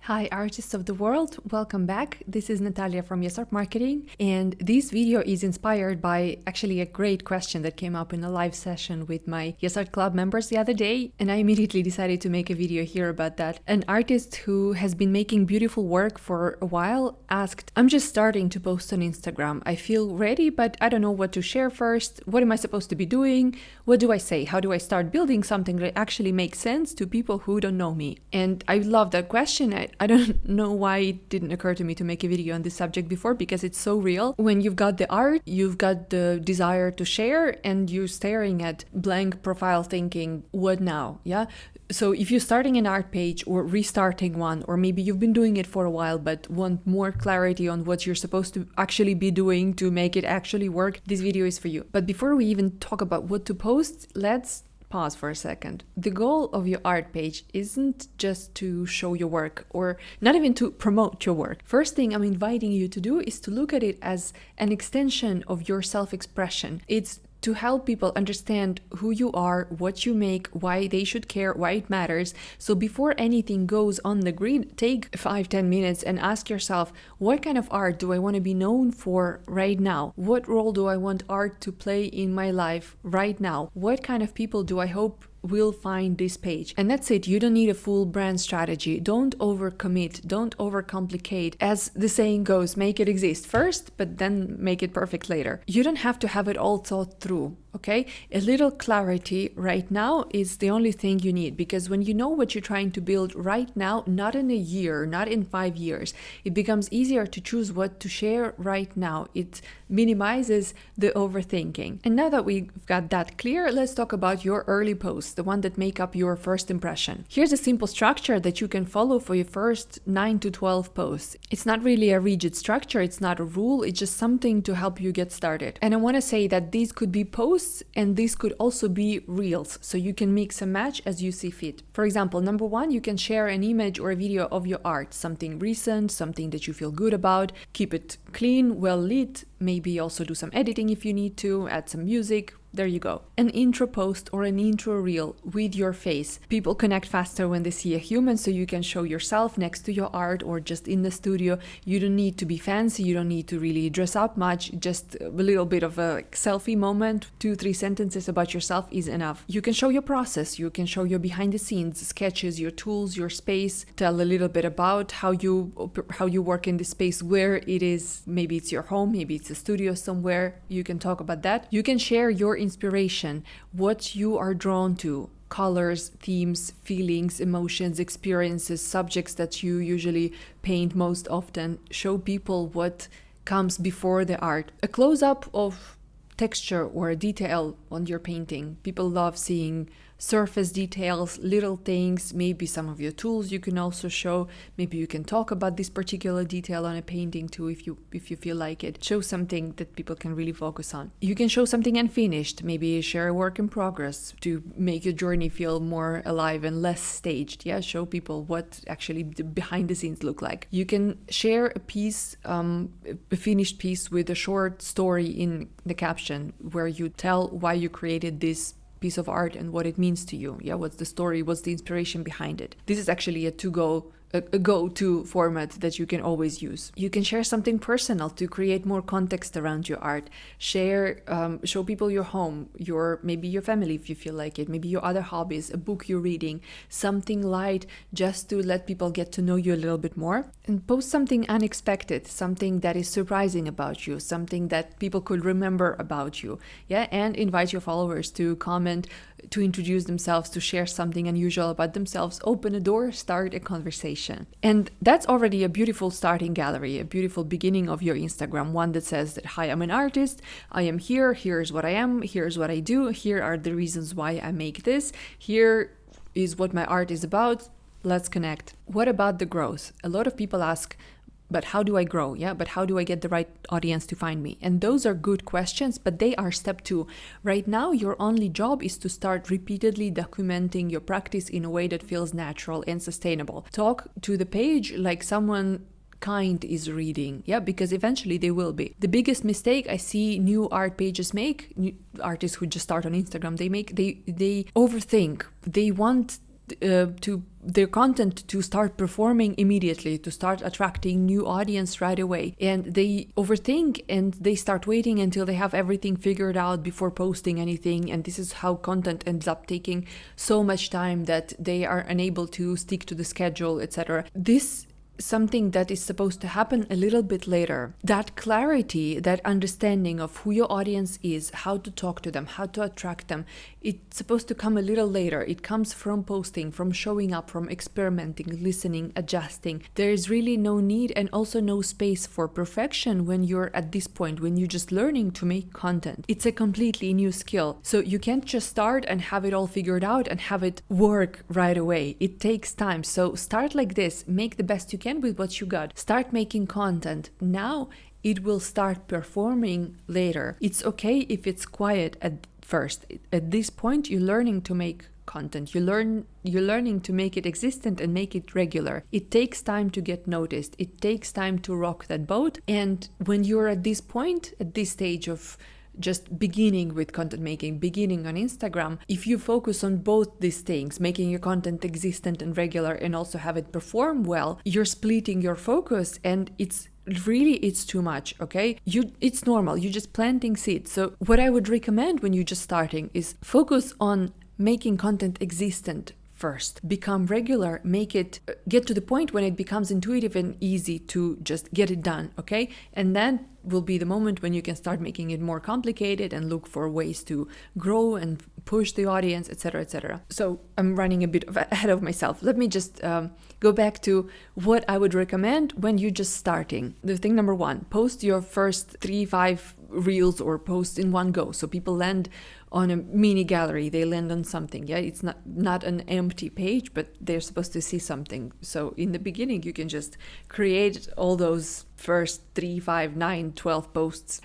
Hi artists of the world, welcome back. This is Natalia from Yes Art Marketing, and this video is inspired by actually a great question that came up in a live session with my Yes Art Club members the other day, and I immediately decided to make a video here about that. An artist who has been making beautiful work for a while asked, I'm just starting to post on Instagram. I feel ready, but I don't know what to share first. What am I supposed to be doing? What do I say? How do I start building something that actually makes sense to people who don't know me? And I love that question. I don't know why it didn't occur to me to make a video on this subject before, because it's so real. When you've got the art, you've got the desire to share, and you're staring at blank profile thinking, what now? Yeah. So if you're starting an art page or restarting one, or maybe you've been doing it for a while but want more clarity on what you're supposed to actually be doing to make it actually work, this video is for you. But before we even talk about what to post, let's pause for a second. The goal of your art page isn't just to show your work, or not even to promote your work. First thing I'm inviting you to do is to look at it as an extension of your self-expression. It's to help people understand who you are, what you make, why they should care, why it matters. So before anything goes on the grid, take 5-10 minutes and ask yourself, what kind of art do I want to be known for right now? What role do I want art to play in my life right now? What kind of people do I hope will find this page? And that's it. You don't need a full brand strategy. Don't overcommit. Don't overcomplicate. As the saying goes, make it exist first, but then make it perfect later. You don't have to have it all thought through. Okay? A little clarity right now is the only thing you need, because when you know what you're trying to build right now, not in a year, not in 5 years, it becomes easier to choose what to share right now. It minimizes the overthinking. And now that we've got that clear, let's talk about your early posts, the one that make up your first impression. Here's a simple structure that you can follow for your first 9 to 12 posts. It's not really a rigid structure, it's not a rule, it's just something to help you get started. And I want to say that these could be posts and these could also be reels, so you can mix and match as you see fit. For example, number 1, you can share an image or a video of your art, something recent, something that you feel good about. Keep it clean, well lit, maybe also do some editing if you need to, add some music. There you go. An intro post or an intro reel with your face. People connect faster when they see a human, so you can show yourself next to your art or just in the studio. You don't need to be fancy, you don't need to really dress up much, just a little bit of a selfie moment, 2-3 sentences about yourself is enough. You can show your process, you can show your behind the scenes, sketches, your tools, your space, tell a little bit about how you work in this space, where it is. Maybe it's your home, maybe it's a studio somewhere. You can talk about that. You can share your inspiration, what you are drawn to, colors, themes, feelings, emotions, experiences, subjects that you usually paint most often. Show people what comes before the art. A close-up of texture or a detail on your painting. People love seeing surface details, little things, maybe some of your tools you can also show. Maybe you can talk about this particular detail on a painting too if you feel like it. Show something that people can really focus on. You can show something unfinished, maybe share a work in progress to make your journey feel more alive and less staged. Yeah, show people what actually the behind the scenes look like. You can share a piece, a finished piece with a short story in the caption where you tell why you created this piece of art and what it means to you. Yeah, what's the story, what's the inspiration behind it. This is actually a go-to format that you can always use. You can share something personal to create more context around your art. Show people your home, maybe your family if you feel like it, maybe your other hobbies, a book you're reading, something light just to let people get to know you a little bit more. And post something unexpected, something that is surprising about you, something that people could remember about you. Yeah, and invite your followers to comment, to introduce themselves, to share something unusual about themselves. Open a door, start a conversation. And that's already a beautiful starting gallery, a beautiful beginning of your Instagram, one that says that, hi, I'm an artist, I am here, here's what I am, here's what I do, here are the reasons why I make this, here is what my art is about, let's connect. What about the growth? A lot of people ask, but how do I grow? Yeah, but how do I get the right audience to find me? And those are good questions, but they are step 2. Right now, your only job is to start repeatedly documenting your practice in a way that feels natural and sustainable. Talk to the page like someone kind is reading, yeah, because eventually they will be. The biggest mistake I see new art pages make, new artists who just start on Instagram, they overthink. They want to their content to start performing immediately, to start attracting new audience right away. And they overthink and they start waiting until they have everything figured out before posting anything. And this is how content ends up taking so much time that they are unable to stick to the schedule, etc. This something that is supposed to happen a little bit later. That clarity, that understanding of who your audience is, how to talk to them, how to attract them, it's supposed to come a little later. It comes from posting, from showing up, from experimenting, listening, adjusting. There is really no need and also no space for perfection when you're at this point, when you're just learning to make content. It's a completely new skill. So you can't just start and have it all figured out and have it work right away. It takes time. So start like this, make the best you can with what you got. Start making content now. It will start performing later. It's okay if it's quiet at first. At this point, you're learning to make content. You're learning to make it existent and make it regular. It takes time to get noticed. It takes time to rock that boat. And when you're at this point, at this stage of just beginning with content making, beginning on Instagram, if you focus on both these things, making your content existent and regular and also have it perform well, you're splitting your focus and it's too much, okay? It's normal. You're just planting seeds. So what I would recommend when you're just starting is focus on making content existent first. Become regular, get to the point when it becomes intuitive and easy to just get it done, okay? And then will be the moment when you can start making it more complicated and look for ways to grow and push the audience, etc., etc. So I'm running a bit ahead of myself. Let me just go back to what I would recommend when you're just starting. The thing number one, post your first 3-5 reels or posts in one go. So people land on a mini gallery, they land on something. Yeah, it's not an empty page, but they're supposed to see something. So in the beginning, you can just create all those first 3, 5, 9, 12 posts.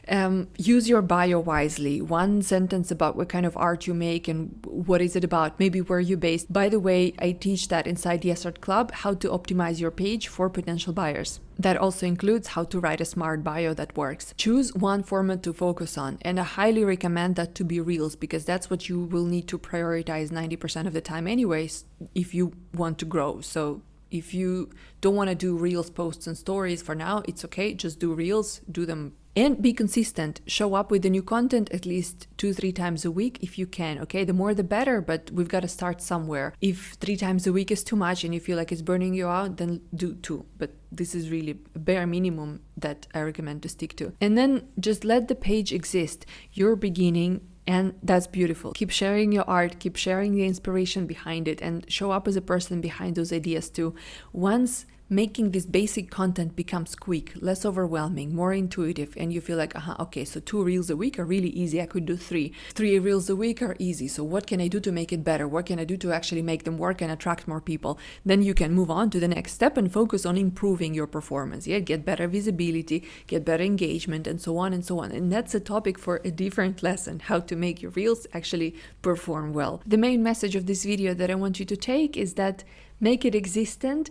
Use your bio wisely. One sentence about what kind of art you make and what is it about, maybe where you're based. By the way, I teach that inside the ArtClub, how to optimize your page for potential buyers. That also includes how to write a smart bio that works. Choose one format to focus on, and I highly recommend that to be Reels, because that's what you will need to prioritize 90% of the time anyways if you want to grow. So if you don't want to do Reels, posts, and stories for now, it's okay. Just do Reels, do them. And be consistent. Show up with the new content at least 2-3 times a week if you can, okay? The more the better, but we've got to start somewhere. If 3 times a week is too much and you feel like it's burning you out, then do 2. But this is really a bare minimum that I recommend to stick to. And then just let the page exist. You're beginning, and that's beautiful. Keep sharing your art, keep sharing the inspiration behind it, and show up as a person behind those ideas too. Once making this basic content becomes quick, less overwhelming, more intuitive, and you feel like, okay, so 2 reels a week are really easy. I could do 3. 3 reels a week are easy. So what can I do to make it better? What can I do to actually make them work and attract more people? Then you can move on to the next step and focus on improving your performance. Yeah, get better visibility, get better engagement, and so on and so on. And that's a topic for a different lesson, how to make your reels actually perform well. The main message of this video that I want you to take is that make it existent,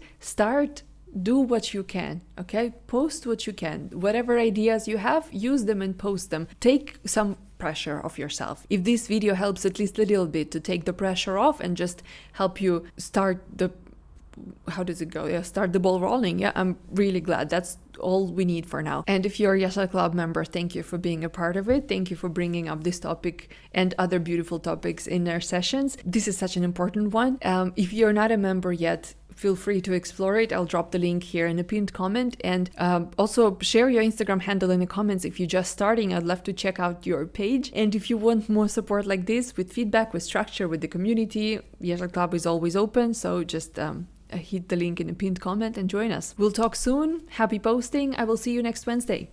do what you can, okay? Post what you can. Whatever ideas you have, use them and post them. Take some pressure off yourself. If this video helps at least a little bit to take the pressure off and just help you start the ball rolling, yeah, I'm really glad. That's all we need for now. And if you're a ArtClub member, thank you for being a part of it. Thank you for bringing up this topic and other beautiful topics in our sessions. This is such an important one. If you're not a member yet, feel free to explore it. I'll drop the link here in a pinned comment, and also share your Instagram handle in the comments if you're just starting. I'd love to check out your page. And if you want more support like this, with feedback, with structure, with the community, the ArtClub is always open. So just hit the link in the pinned comment and join us. We'll talk soon. Happy posting. I will see you next Wednesday.